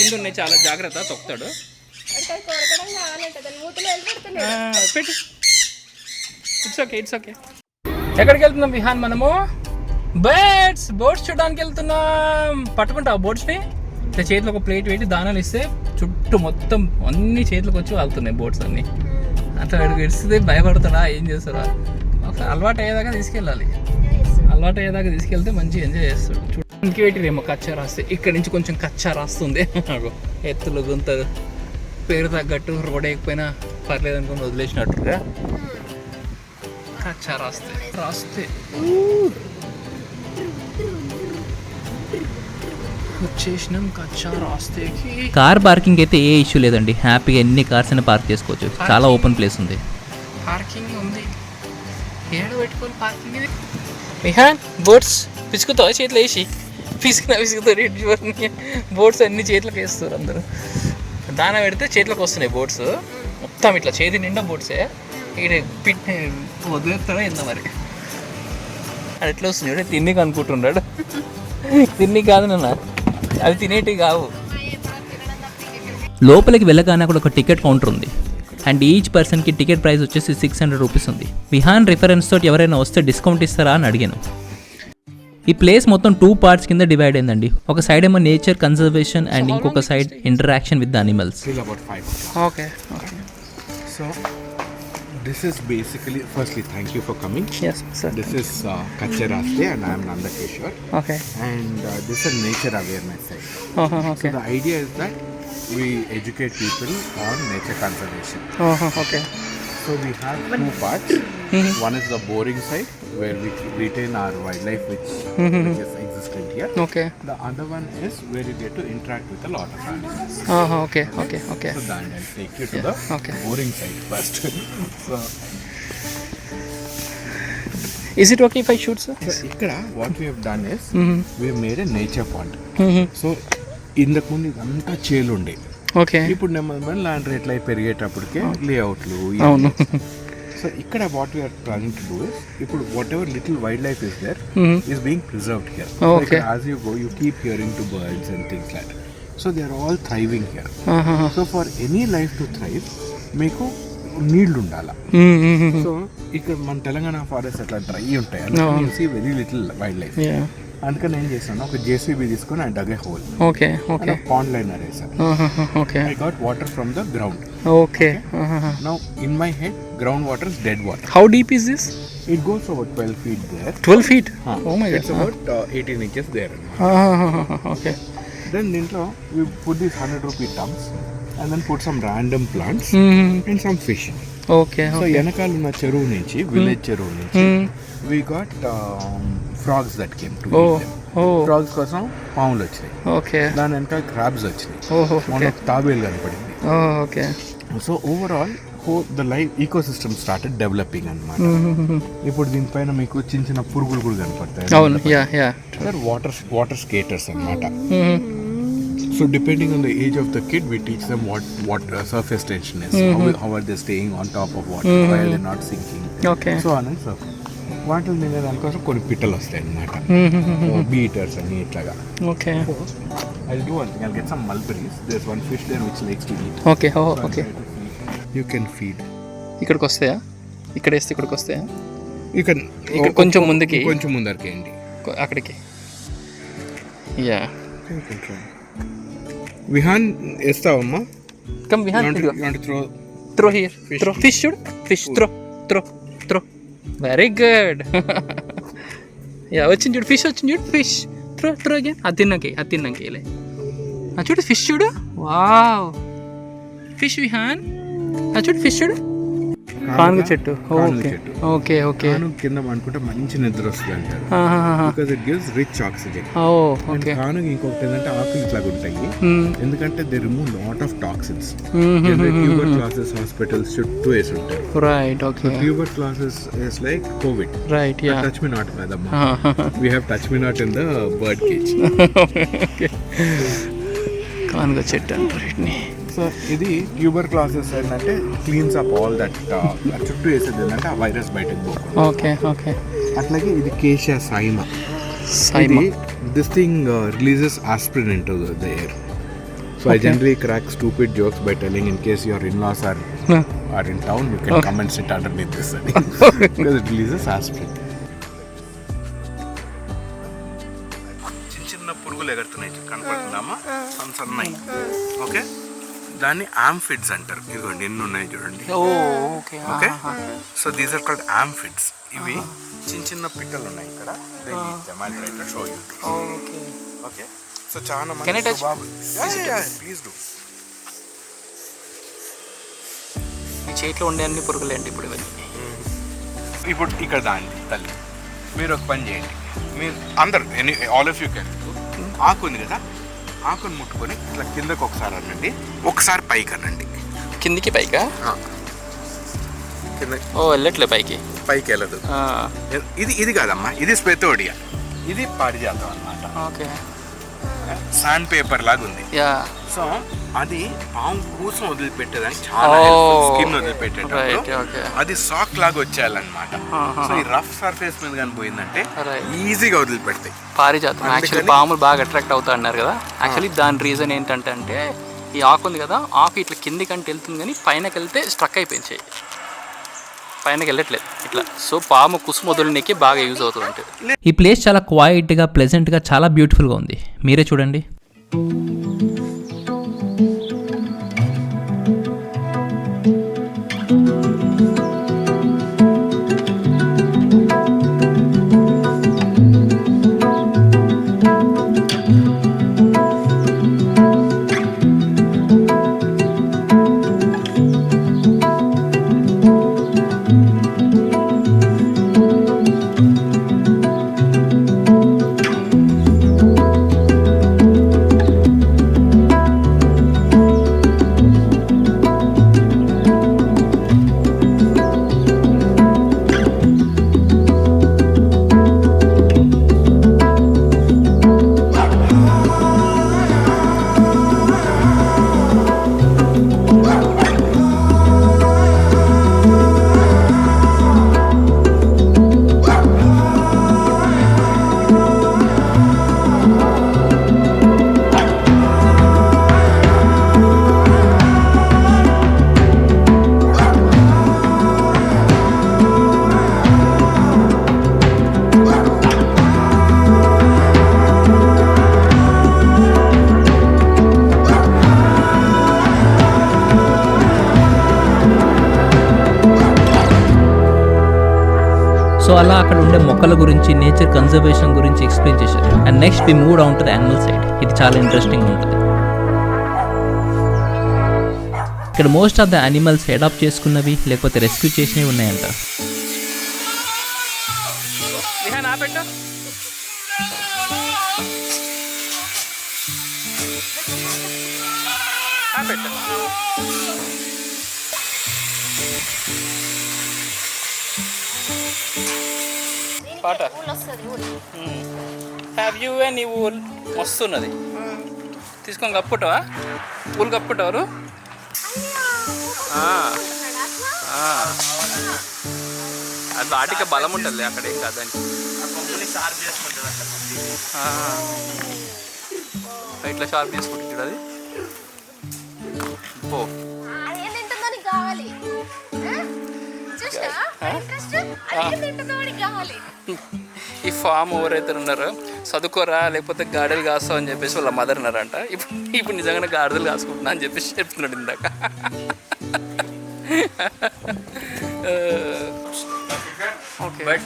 కింద ఉన్నాయి, చాలా జాగ్రత్త, తొక్కుతాడు. పెట్టు. It's okay, it's okay. ఎక్కడికి వెళ్తున్నాం విహాన్? మనము బోట్స్ చూడడానికి వెళ్తున్నాం. పట్టుకుంటావు బోట్స్ని? ఇట్లా చేతిలో ఒక ప్లేట్ పెట్టి దానాలు ఇస్తే చుట్టూ మొత్తం అన్ని చేతిలోకి వచ్చి వాళ్తున్నాయి బోట్స్ అన్ని. అట్లా వాడికి ఇస్తే భయపడతాడా, ఏం చేస్తారా? ఒకసారి అలవాటు అయ్యేదాకా తీసుకెళ్ళాలి. అలవాటు అయ్యేదాకా తీసుకెళ్తే మంచిగా ఎంజాయ్ చేస్తాడు. చూడడానికి పెట్టిరేమో కచ్చా రాస్తే. ఇక్కడి నుంచి కొంచెం కచ్చా రాస్తుంది. ఎత్తులు గుంతలు పేరు తగ్గట్టు రోడ్ ఎక్కిపోయినా పర్లేదు అనుకుని వదిలేసినట్టుగా కచ్చా రాస్తే వచ్చేసినాం కచ్చా రాస్తేకి. కార్ పార్కింగ్ అయితే ఏ ఇష్యూ లేదండి, హ్యాపీగా ఎన్ని కార్స్ అయినా పార్క్ చేసుకోవచ్చు. చాలా ఓపెన్ ప్లేస్ ఉంది. పార్కింగ్ ఉంది, ఏడ పెట్టుకోవాలి పార్కింగ్. ఇది విహాన్ బోట్స్ పిసుకుతావు చేతిలో వేసి, పిసుకుతారు బోట్స్ అన్ని చేతిలోకి వేస్తారు అందరూ. దాన పెడితే చేతిలోకి వస్తున్నాయి బోట్స్ మొత్తం, ఇట్లా చేతి నిండా బోట్సే. ఇక్కడ పిట్టి వదిలేస్తాడో ఏందో మరి, అది ఎట్లా వస్తుంది తిన్నికి అనుకుంటున్నాడు. తిన్ని కాదు నాన్న, అవి తినేటివి కావు. లోపలికి వెళ్ళగానే అక్కడ ఒక టికెట్ కౌంటర్ ఉంది అండ్ ఈచ్ పర్సన్కి టికెట్ ప్రైస్ వచ్చేసి 600 రూపీస్ ఉంది. విహాన్ రిఫరెన్స్ తోటి ఎవరైనా వస్తే డిస్కౌంట్ ఇస్తారా అని అడిగాను. ఈ ప్లేస్ మొత్తం 2 పార్ట్స్ కింద డివైడ్ అయిందండి. ఒక సైడ్ ఏమో నేచర్ కన్జర్వేషన్ అండ్ ఇంకొక side interaction with the animals. Okay. So this is basically, firstly thank you for coming. Yes sir. This is Kachcha Raste and I am Nanda Keshwar. Okay. And this is nature awareness site. Okay. So the idea is that we educate people on nature conservation. Okay. So we have 2 parts. One is the boring side where we retain our wildlife which is existent here. Okay. The other one is where you get to interact with a lot of animals. Okay. So then I'll take you to the boring side first. So is it okay if I shoot, sir? So ikkada what we have done is we have made a nature pond. So ఇంతకు ముందు ఇదంతా చేలు ఉండే. Okay. ఇప్పుడు నెమ్మది land రేట్లు అయి పెరిగేటప్పటికే లేఅవుట్లు. అవును. సో ఇక్కడ what we are planning to do is, ఇప్పుడు whatever little wildlife is there is being preserved here. Okay. As you go you keep hearing to birds and things like that. So they are all thriving here. So for any life to thrive మీకు నీళ్లు ఉండాలా. So ఇక్కడ మన Telangana forest అట్లా dry ఉంటాయి, అందుకని you see very little wildlife. అందుకని ఏం చేస్తాను, ఒక జేసీబీ తీసుకొని I dug a hole. Okay. Pond liner వేసాను. I got water from the ground. Okay. Now in my head ground water is dead water. How deep is this? It goes about 12 feet there. 12 feet? Oh my god. It's about 18 inches there. Okay. Then dintlo we put these 100 rupee tubs and then put some random plants and some fish. Okay. So enakalu na cheruvu nunchi, village cheruvu nunchi we got frogs that came to eat them. Frogs కోసం పాములు వచ్చాయి. Okay. దాని వెనక crabs వచ్చినాయి. Okay. తాబేలు కనపడింది. Okay. So overall the life ecosystem started developing అన్నమాట. ఇప్పుడు దీనిపైన మీకు చిన్న చిన్న పురుగులు కూడా కనపడతాయి. అవును. వాటర్ స్కేటర్స్ అన్నమాట. So depending on the age of the kid, we teach them what surface tension is, how are they staying on top of water, why are they not sinking, okay, so on and so forth. వాటిని తినేదానికోసం కొన్ని పిట్టలు వస్తాయి అన్నమాట, beaters అని ఇట్లాగా. Okay. I'll do one thing, I'll get some mulberries. There's one fish there which likes to eat. Okay. Okay. You can feed. ఇక్కడికి వస్తాయా? ఇక్కడ వేస్తే ఇక్కడికి వస్తాయా? ఇక్కడ కొంచెం ముందుకి, కొంచెం ముందరికేయండి, అక్కడికి. యా. విహాన్ వేస్తావమ్మా? Come Vihaan, throw here. Throw fish, చూడు fish. Throw very good. Yeah, వచ్చింది చూడు, ఫిష్ వచ్చింది చూడు, ఫిష్. Throw again. అది తిన్నాకే లే. చూడు ఫిష్, చూడు. Wow, fish Vihan. చూడు ఫిష్, చూడు. కానుగ చెట్టు. ఓకే. కింద అనుకుంటే మంచి నిద్ర వస్తుంది అంటారు, because it gives rich oxygen. కానుగ ఇంకొకటి ఏంటంటే ఆకులు ఇట్లాగా ఉంటాయి, ఎందుకంటే they remove lot of toxins. Tuberculosis hospitals చుట్టూ వేసి ఉంటారు. Right. Okay. Tuberculosis is like Covid. Right. Yeah. Touch me not మేదమ్మా, we have touch me not in the bird cage. కానుగ చెట్టు అంటారు వీటిని. సో ఇది ట్యూబర్ క్లాసెస్ ఏంటంటే క్లీన్స్ అప్ ఆల్ దట్, చుట్టూ వేసేది ఏంటంటే ఆ వైరస్ బయటకు పోతుంది. ఓకే. అట్లాగే ఇది cassia siamea. This thing releases aspirin into the air. So I generally crack stupid jokes by telling, in case your in-laws are in town, you can come and sit underneath this because it releases aspirin. చిన్న పురుగులు ఎగురుతున్నాయి కనపడుతుందామా, సన్నయి. Okay, దాన్ని ఆంఫిడ్స్ అంటారు. ఇదిగోండి ఎన్ని ఉన్నాయి చూడండి. Okay, so these are called ఆంఫిడ్స్. ఇవి చిన్న పిట్టలు ఉన్నాయి ఇక్కడ. Show you. ఓకే, సో చాలా మంది ప్లీజ్ డూ. ఈ చేతిలో ఉండే అన్ని పురుగులు ఏంటి ఇప్పుడు ఇవన్నీ? ఇప్పుడు ఇక్కడ దాండి తల్లి, మీరు ఒక పని చేయండి. మీరు అందరు ఆల్ ఆఫ్ యూ క్యాన్, ఆకు ఉంది కదా, ఆకుని ముట్టుకొని ఇట్లా కిందకి ఒకసారి అనండి, ఒకసారి పైకి అనండి. కిందికి పైకా? కింద వెళ్ళట్లే పైకి, పైకి వెళ్ళదు. ఇది కాదమ్మా, ఇది స్పెతోడియా, ఇది పారిజాతం అన్నమాట. ఓకే, శాండ్ పేపర్ లాగా ఉంది. సో అది పాము కూసం వదిలిపెట్టేదానికి చాలా స్కిన్ వదిలిపెట్టేటప్పుడు అది సాక్ లాగా వచ్చేయాలన్నమాట. సో ఈ రఫ్ సర్ఫేస్ మీద కానీ పోయిందంటే ఈజీగా వదిలిపెడతాయి. పారిజాతం యాక్చువల్లీ పాములు బాగా అట్రాక్ట్ అవుతా అన్నారు కదా. యాక్చువల్లీ దాని రీజన్ ఏంటంటే ఈ ఆకు ఉంది కదా, ఆకు ఇట్లా కింది కంటే వెళ్తుంది కానీ పైనకి వెళ్తే స్ట్రక్ అయిపోయింది, పైనకి వెళ్ళట్లేదు ఇట్లా. సో పాము కుసుమ వదులనికి బాగా యూజ్ అవుతుంది అంటే. ఈ ప్లేస్ చాలా క్వైట్గా, ప్లెజెంట్గా, చాలా బ్యూటిఫుల్గా ఉంది. మీరే చూడండి. సో అలా అక్కడ ఉండే మొక్కల గురించి, నేచర్ కన్జర్వేషన్ గురించి ఎక్స్ప్లెయిన్ చేశారు. And next we move down to the animal side. ఇది చాలా ఇంట్రెస్టింగ్ ఉంటుంది. ఇక్కడ most of the animals adopt చేసుకున్నవి లేకపోతే రెస్క్యూ చేసినవి ఉన్నాయంట. పాట హ్యావ్ యూ ఏ నీ ఊల్ వస్తున్నది తీసుకొని కప్పుటావా? ఊలు కప్పుటారు? అది వాటికి బలం ఉంటుంది అక్కడ, ఏం కాదు దానికి. ఇట్లా షార్ప్ చేసుకుంటుంది అది. ఓ ఈ ఫామ్ ఎవరైతే ఉన్నారో చదువుకోరా లేకపోతే గాడిదలు కాస్తావు అని చెప్పేసి వాళ్ళ మదర్ ఉన్నారంట. ఇప్పుడు నిజంగానే గాడిదలు కాసుకుంటున్నా అని చెప్పేసి చెప్తున్నాడు ఇందాక. But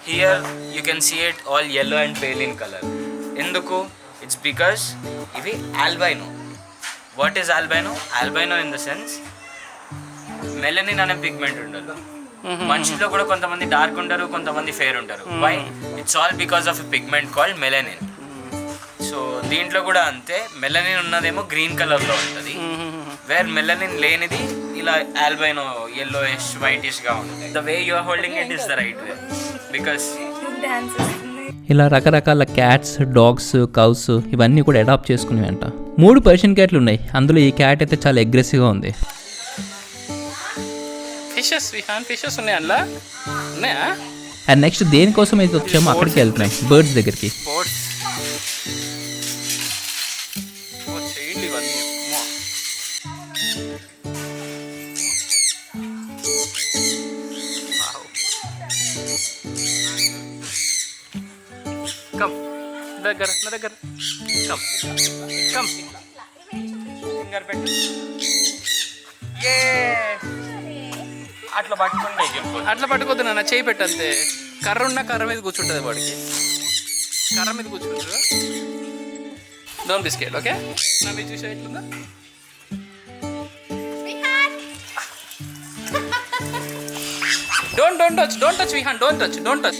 here you can see it all yellow and pale in color. Enduku? It's because ivi albino. What is albino? Albino in the sense melanin అనే పిగ్మెంట్ ఉండదు. మనుషుల్లో కూడా కొంతమంది డార్క్ ఉంటారు, కొంతమంది ఫెయిర్ ఉంటారు. Why? It's all because of a pigment called melanin. So దీంట్లో కూడా అంతే, మెలనిన్ ఉన్నదేమో గ్రీన్ కలర్లో ఉంటుంది, వేర్ మెలనిన్ లేనిది ఇలా ఆల్బైనో yellowish whitish గా ఉంటుంది. The way you are holding it is the right way because ఇలా రకరకాల క్యాట్స్, డాగ్స్, కౌస్ ఇవన్నీ కూడా అడాప్ట్ చేసుకునేవి అంట. 3 పర్షియన్ క్యాట్లు ఉన్నాయి. అందులో ఈ క్యాట్ అయితే చాలా అగ్రెసివ్గా ఉంది. ఫిషెస్ ఉన్నాయి అందులో, ఉన్నాయా? అండ్ నెక్స్ట్ దేనికోసం అయితే వచ్చామో అక్కడికి వెళ్తున్నాం, బర్డ్స్ దగ్గరికి. దగ్గర నా దగ్గర కమ్ కమ్ ఫింగర్ పెట్టు. ఏ అట్లా పట్టుకుంటే అట్లా పట్టుకోద్దు నాన్న, చేయి పెట్టంతే. కర్ర ఉన్న కర్ర మీద కూర్చుంటుంది వాడికి, కర్ర మీద కూర్చుంటారు. Don't be scared, okay? నా మీద చూసా ఎట్లుందా? Don't touch Vihan, don't touch.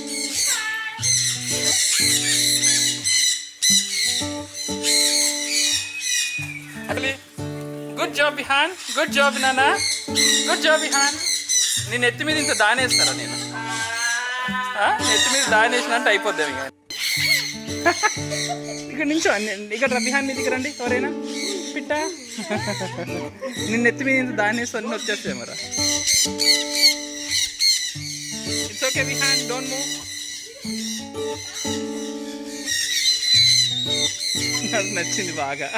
Good job Vihan, good job Nana, good job Vihan. నేను నెత్తి మీద ఇంత దానేస్తారా నేను? నెత్తి మీద దానేసినట్టు అయిపోద్ది ఇక. ఇక్కడ నుంచో ఇక్కడ విహాన్ మీద రండి ఎవరైనా పిట్ట. నేను నెత్తి మీద ఇంత దానేస్తా అన్నీ వచ్చేస్తాయి మరా. It's okay Vihan, don't move. నాకు నచ్చింది బాగా.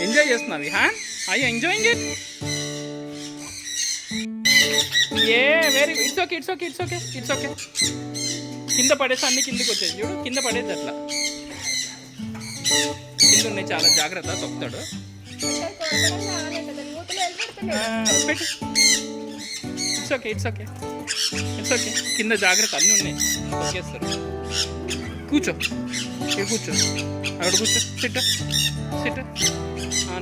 ఎంజాయ్ చేస్తున్నా Vihan, I you enjoying it? ఏ వెరీ ఇట్స్ ఓకే. కింద పడేసి అన్ని కిందకి వచ్చేది చూడు, కింద పడేది అట్లా. కింద ఉన్నాయి, చాలా జాగ్రత్త, తొక్కుతాడు. పెట్టు. It's okay. కింద జాగ్రత్త, అన్నీ ఉన్నాయి, తొక్కేస్తారు. కూర్చో, ఇక్కడ కూర్చో, అక్కడ కూర్చో. సిట్.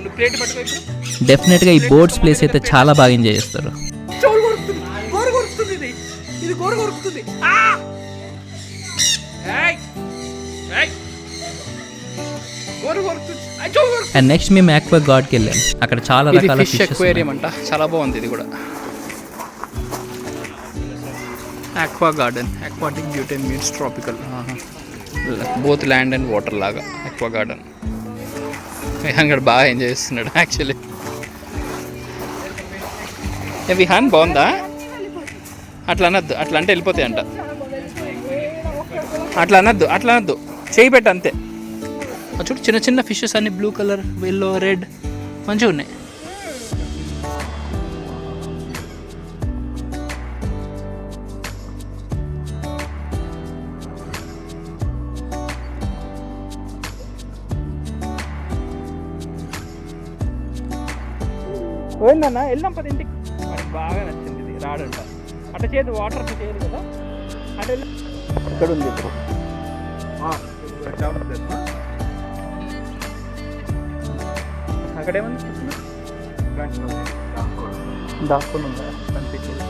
నువ్వు ప్లేట్ పట్టుకో ఇప్పుడు. డెఫినెట్గా ఈ బోట్స్ ప్లేస్ అయితే చాలా బాగా ఎంజాయ్ చేస్తారు. గోరు కొరుకుతుంది, ఇది గోరు కొరుకుతుంది. అండ్ నెక్స్ట్ మేము ఆక్వా గార్డ్కి వెళ్ళాం. అక్కడ చాలా రకాల ఫిష్ అక్వేరియం అంట, చాలా బాగుంది ఇది కూడా. Aqua garden, aquatic beauty means tropical, both land and water లాగా ఆక్వా గార్డెన్. విహాన్ గడు బాగా ఎంజాయ్ చేస్తున్నాడు యాక్చువల్లీ. విహాన్ బాగుందా? అట్లా అనద్దు, అట్లా అంటే వెళ్ళిపోతాయి అంట. అట్లా అనద్దు, చేయి పెట్ట అంతే. చూడు చిన్న చిన్న ఫిషెస్ అన్ని బ్లూ కలర్, ఎల్లో, రెడ్ మంచిగా ఉన్నాయి. పోయిందన్న, వెళ్ళాం పది ఇంటికి. మనకి బాగా నచ్చింది ఇది, రాడంట. అట్లా చేయదు, వాటర్ అట్లా చేయదు కదా. అట్లా ఇక్కడ ఉంది ఇప్పుడు. అక్కడేమన్నా దాక్కుని ఉందా కనిపించింది.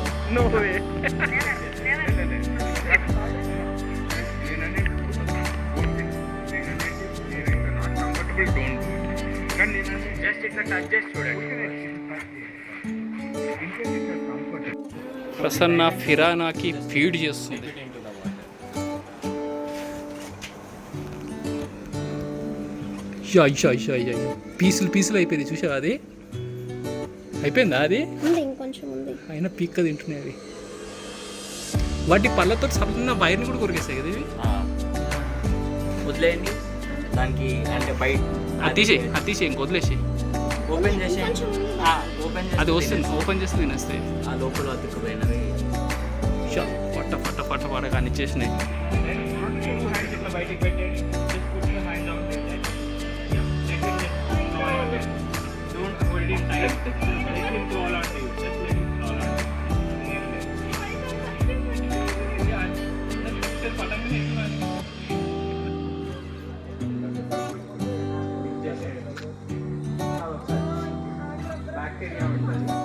ప్రసన్న ఫిరానాకి ఫీడ్ చేస్తుంది. పీసులు అయిపోయింది, చూసావా? అది అయిపోయిందా? అది అయినా పీక్క తింటున్నాయి అవి. వాటి పళ్ళతో సన్న వైర్ని కూడా కొరికేస్తాయి కదా ఇవి. వదిలేయండి దానికి, అంటే బయట తీసేయి ఇంక వదిలేసి. ఓపెన్ చేసి అది వస్తుంది, ఓపెన్ చేసి తినేస్తాయి. ఆ లోపల అతుక్కుపోయినవి పట్ట కానీ ఇచ్చేసినాయి. బ్యాక్టీరియా ఉంటుంది.